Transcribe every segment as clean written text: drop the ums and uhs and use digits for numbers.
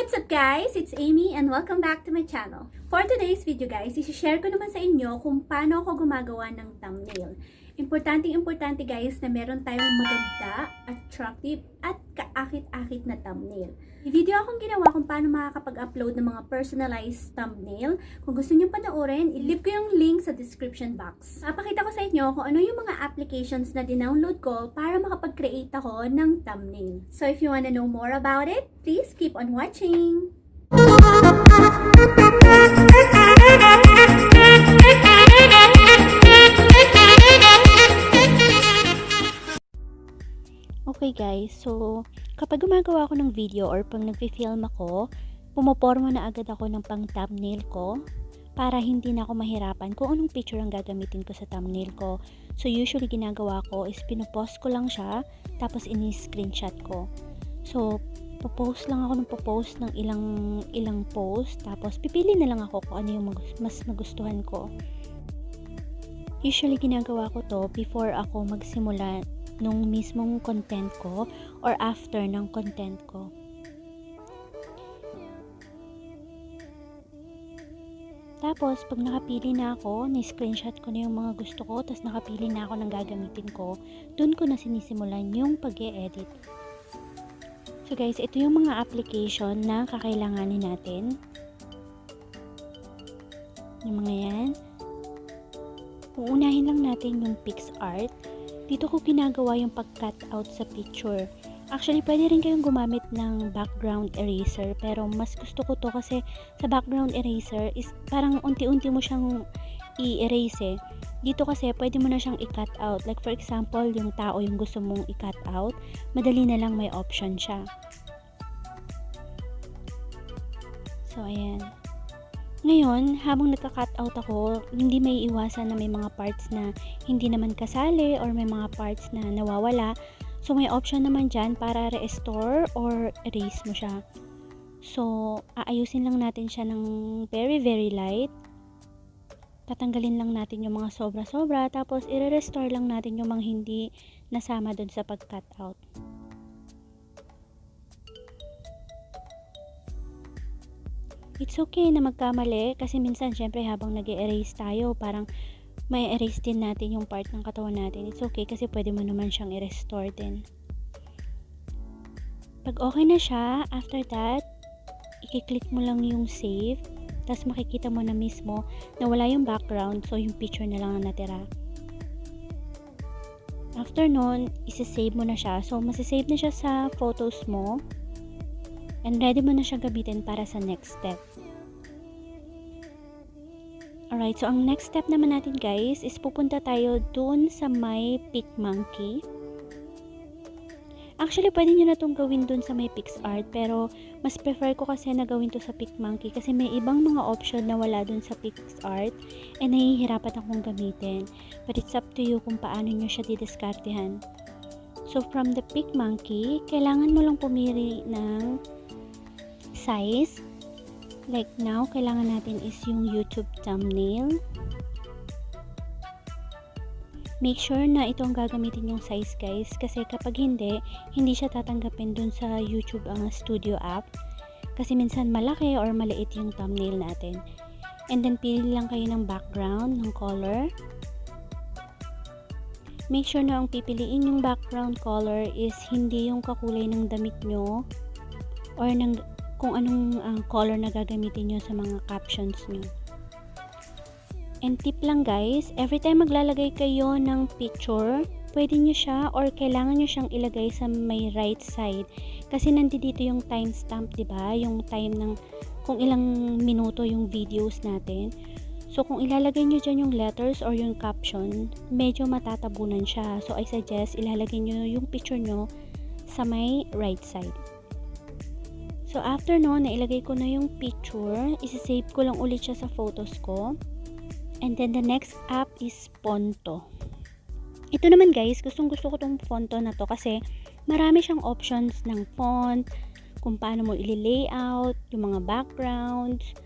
What's up guys? It's Amy and welcome back to my channel. For today's video guys, isi-share ko naman sa inyo kung paano ako gumagawa ng thumbnail. Importante guys na meron tayong maganda, attractive at kaakit-akit na thumbnail. May video akong ginawa kung paano makakapag-upload ng mga personalized thumbnail. Kung gusto niyo panoorin, i-leave ko yung link sa description box. Papakita ko sa inyo kung ano yung mga applications na dinownload ko para makapag-create ako ng thumbnail. So if you wanna know more about it, please keep on watching! Okay guys, so kapag gumagawa ako ng video or pag nagfi-film ako, pumoporma na agad ako ng pang thumbnail ko para hindi na ako mahirapan kung anong picture ang gagamitin ko sa thumbnail ko. So usually ginagawa ko is pinopost ko lang siya tapos ini-screenshot ko. So popost lang ako ng ilang post tapos pipili na lang ako kung ano yung mas nagustuhan ko. Usually ginagawa ko to before ako magsimula nung mismong content ko or after ng content ko. Tapos, pag nakapili na ako, ni-screenshot ko na yung mga gusto ko, tapos nakapili na ako ng gagamitin ko, dun ko na sinisimulan yung pag-e-edit. So guys, ito yung mga application na kakailanganin natin. Yung mga yan. Uunahin lang natin yung PixArt. Dito ko ginagawa yung pag-cut out sa picture. Actually, pwede rin kayong gumamit ng background eraser. Pero mas gusto ko to kasi sa background eraser is parang unti-unti mo siyang i-erase. Dito kasi pwede mo na siyang i-cut out. Like for example, yung tao yung gusto mong i-cut out, madali na lang may option siya. So, ayan. Ngayon, habang nagka-cut out ako, hindi may iwasan na may mga parts na hindi naman kasali or may mga parts na nawawala. So, may option naman dyan para restore or erase mo siya. So, aayusin lang natin siya ng very light. Tatanggalin lang natin yung mga sobra-sobra. Tapos, i-restore lang natin yung mga hindi nasama dun sa pag-cut out. It's okay na magkamali kasi minsan syempre habang nag-erase tayo parang may erase din natin yung part ng katawan natin. It's okay kasi pwede mo naman siyang i-restore din. Pag okay na siya, after that, i-click mo lang yung save. Tapos makikita mo na mismo na wala yung background, so yung picture na lang ang natira. After nun, isi-save mo na siya. So masisave na siya sa photos mo. And ready mo na siya gamitin para sa next step. Alright, so ang next step naman natin guys is pupunta tayo dun sa may PicMonkey. Actually, pwede nyo na itong gawin dun sa may PixArt, pero mas prefer ko kasi na gawin to sa PicMonkey kasi may ibang mga option na wala dun sa PixArt and nahihirapan akong gamitin. But it's up to you kung paano nyo siya didiskartehan. So from the PicMonkey, kailangan mo lang pumili ng size. Like now, kailangan natin is yung YouTube thumbnail. Make sure na ito ang gagamitin yung size guys kasi kapag hindi siya tatanggapin dun sa YouTube ang studio app kasi minsan malaki or maliit yung thumbnail natin. And then pili lang kayo ng background, ng color. Make sure na ang pipiliin yung background color is hindi yung kakulay ng damit nyo or ng kung anong color na gagamitin nyo sa mga captions nyo. And tip lang guys, every time maglalagay kayo ng picture, pwede nyo siya or kailangan nyo siyang ilagay sa may right side. Kasi nandito yung timestamp, diba? Yung time ng kung ilang minuto yung videos natin. So kung ilalagay nyo dyan yung letters or yung caption, medyo matatabunan siya. So I suggest ilalagay nyo yung picture nyo sa may right side. So after nun, nailagay ko na yung picture, isi-save ko lang ulit siya sa photos ko. And then the next app is Fonto. Ito naman guys, gustong gusto ko tong Fonto na to kasi marami siyang options ng font, kung paano mo i-layout, yung mga backgrounds.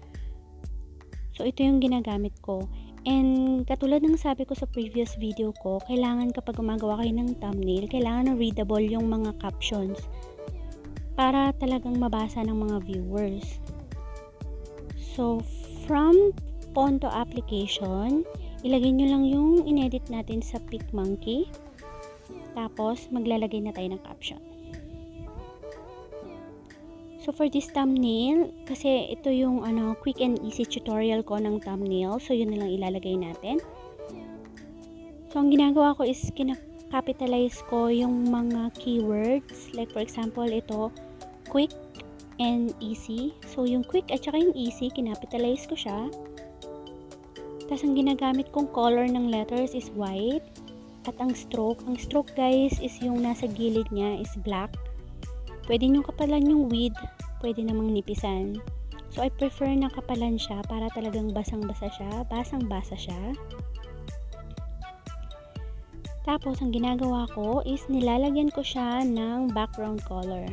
So ito yung ginagamit ko. And katulad ng sabi ko sa previous video ko, kailangan kapag gumagawa kayo ng thumbnail, kailangan na readable yung mga captions. para talagang mabasa ng mga viewers. So, from Ponto application, ilagay nyo lang yung inedit natin sa PicMonkey. Tapos, maglalagay na tayo ng caption. So, for this thumbnail, kasi ito yung quick and easy tutorial ko ng thumbnail. So, yun na lang ilalagay natin. So, ang ginagawa ko is capitalize ko yung mga keywords. Like, for example, ito, quick and easy. So, yung quick at saka yung easy, kinapitalize ko siya. Tapos, ang ginagamit kong color ng letters is white. At ang stroke guys, is yung nasa gilid niya is black. Pwede nyo kapalan yung width, pwede namang nipisan. So, I prefer na kapalan siya para talagang basang-basa siya. Tapos, ang ginagawa ko is nilalagyan ko siya ng background color.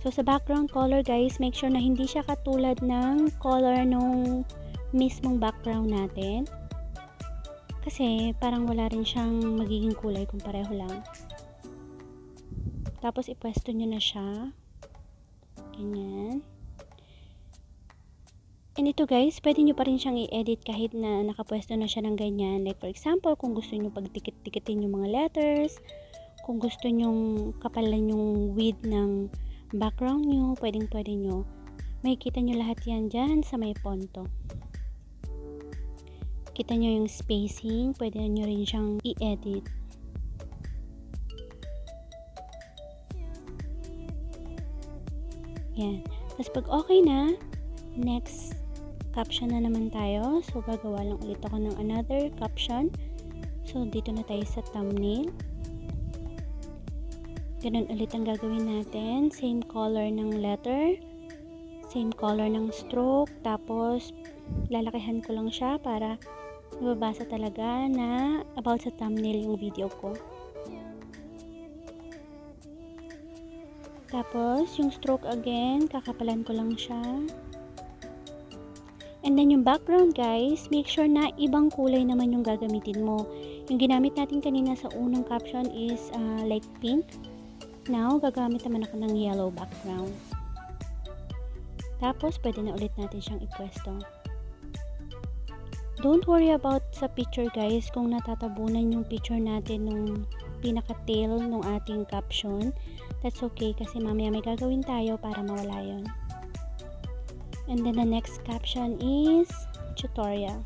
So, sa background color guys, make sure na hindi siya katulad ng color nung mismong background natin. Kasi, parang wala rin siyang magiging kulay kung pareho lang. Tapos, ipwesto nyo na siya. Ganyan. And ito guys, pwede nyo pa rin siyang i-edit kahit na nakapwesto na siya ng ganyan. Like for example, kung gusto nyo pagdikit-dikitin yung mga letters, kung gusto nyo kapalan yung width ng background nyo, pwede nyo. Makikita nyo lahat yan dyan sa may Ponto. Kita nyo yung spacing, pwede nyo rin siyang i-edit. Yan. Tapos pag okay na, next caption na naman tayo. So, gagawa lang ulit ako ng another caption. So, dito na tayo sa thumbnail. Ganun ulit ang gagawin natin. Same color ng letter. Same color ng stroke. Tapos, lalakihan ko lang siya para nababasa talaga na about sa thumbnail yung video ko. Tapos, yung stroke again, kakapalan ko lang siya. And then, yung background guys, make sure na ibang kulay naman yung gagamitin mo. Yung ginamit natin kanina sa unang caption is light pink. Now, gagamit naman ako ng yellow background. Tapos, pwede na ulit natin siyang ipwesto. Don't worry about sa picture guys kung natatabunan yung picture natin nung pinaka-tail ng ating caption. That's okay kasi mamaya may gagawin tayo para mawala yun. And then the next caption is tutorial.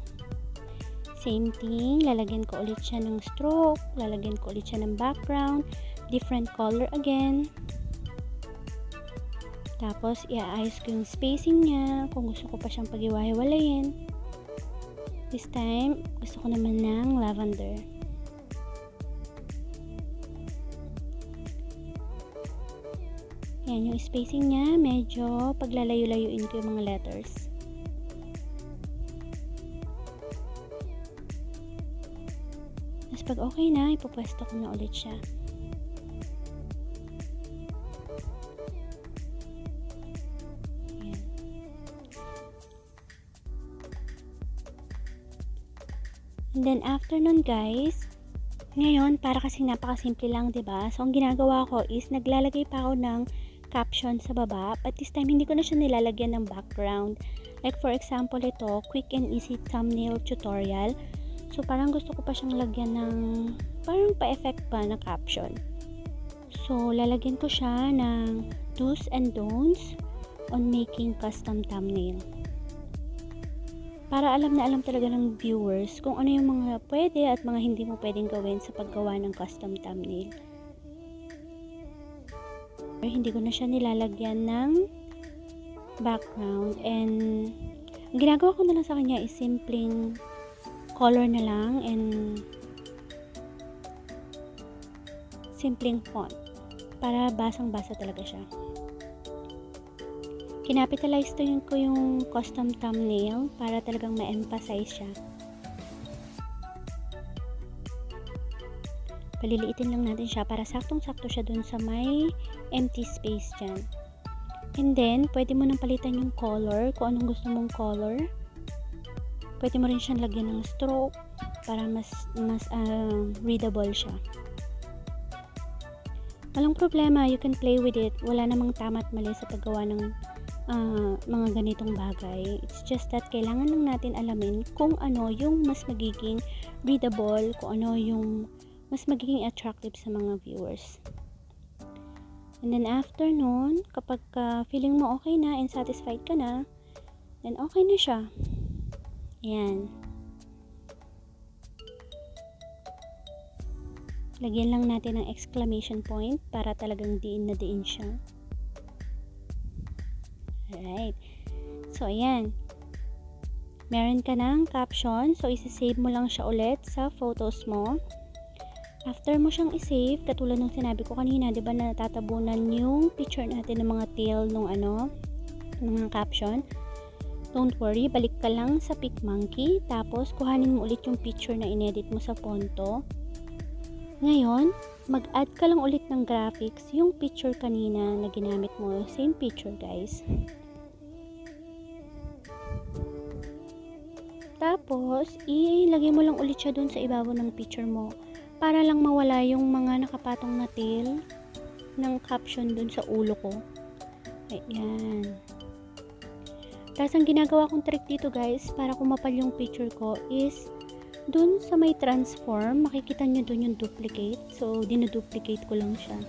Same thing, lalagyan ko ulit siya ng stroke, lalagyan ko ulit siya ng background, different color again. Tapos, iaayos ko yung spacing niya, kung gusto ko pa siyang pag-iwahiwalayin. This time, gusto ko naman ng lavender. Yan, yung spacing niya, medyo paglalayo-layuin ko yung mga letters. Tapos pag okay na, ipopwesto ko na ulit siya. Yan. And then after nun guys, ngayon, para kasing napakasimple lang, diba? So, ang ginagawa ko is, naglalagay pa ako ng caption sa baba, but this time hindi ko na siya nilalagyan ng background. Like for example, ito, quick and easy thumbnail tutorial. So parang gusto ko pa siyang lagyan ng parang pa-effect pa na caption. So lalagyan ko siya ng do's and don'ts on making custom thumbnail. Para alam na alam talaga ng viewers kung ano yung mga pwede at mga hindi mo pwedeng gawin sa paggawa ng custom thumbnail. Hindi ko na siya nilalagyan ng background, and ang ginagawa ko na lang sa kanya is simpleng color na lang and simpleng font para basang-basa talaga siya. Kinapitalize ko yung custom thumbnail para talagang ma-emphasize siya. Paliliitin lang natin siya para saktong-sakto siya dun sa may empty space dyan. And then, pwede mo nang palitan yung color, kung anong gusto mong color. Pwede mo rin siyang lagyan ng stroke para mas readable siya. Walang problema, you can play with it. Wala namang tama at mali sa paggawa ng mga ganitong bagay. It's just that kailangan lang natin alamin kung ano yung mas magiging readable, kung ano yung mas magiging attractive sa mga viewers. And then after nun, kapag feeling mo okay na and satisfied ka na, then okay na siya. Ayan. Lagyan lang natin ng exclamation point para talagang diin na diin siya. Alright. So, ayan. Meron ka ng caption. So, isi-save mo lang siya ulit sa photos mo. After mo siyang i-save, katulad ng sinabi ko kanina, diba na natatabunan yung picture natin ng mga tail nung mga caption. Don't worry, balik ka lang sa PicMonkey. Tapos, kuhanin mo ulit yung picture na inedit mo sa Ponto. Ngayon, mag-add ka lang ulit ng graphics yung picture kanina na ginamit mo. Same picture, guys. Tapos, ilagay mo lang ulit siya dun sa ibabaw ng picture mo para lang mawala yung mga nakapatong na tail ng caption dun sa ulo ko. Ayan. Tapos, ang ginagawa kong trick dito, guys, para kumapal yung picture ko is dun sa may transform, makikita nyo dun yung duplicate. So, dinuduplicate ko lang siya.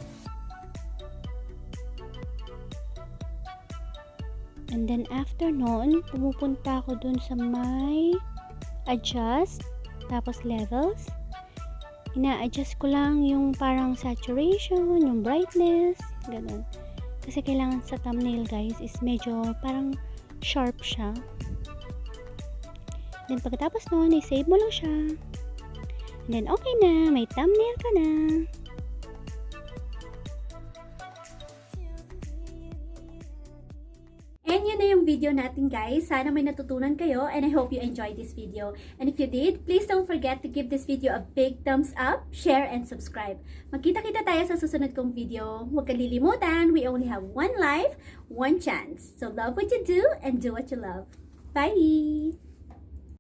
And then, after nun, pumupunta ako dun sa may adjust, tapos levels. Ina-adjust ko lang yung parang saturation, yung brightness, ganun. Kasi kailangan sa thumbnail, guys, is medyo parang sharp siya. Then, pagkatapos nun, i-save mo lang siya. And then, okay na. May thumbnail ka na. And yun na yung video natin, guys. Sana may natutunan kayo and I hope you enjoyed this video. And if you did, please don't forget to give this video a big thumbs up, share, and subscribe. Magkita-kita tayo sa susunod kong video. Huwag kang lilimutan, we only have one life, one chance. So love what you do and do what you love. Bye!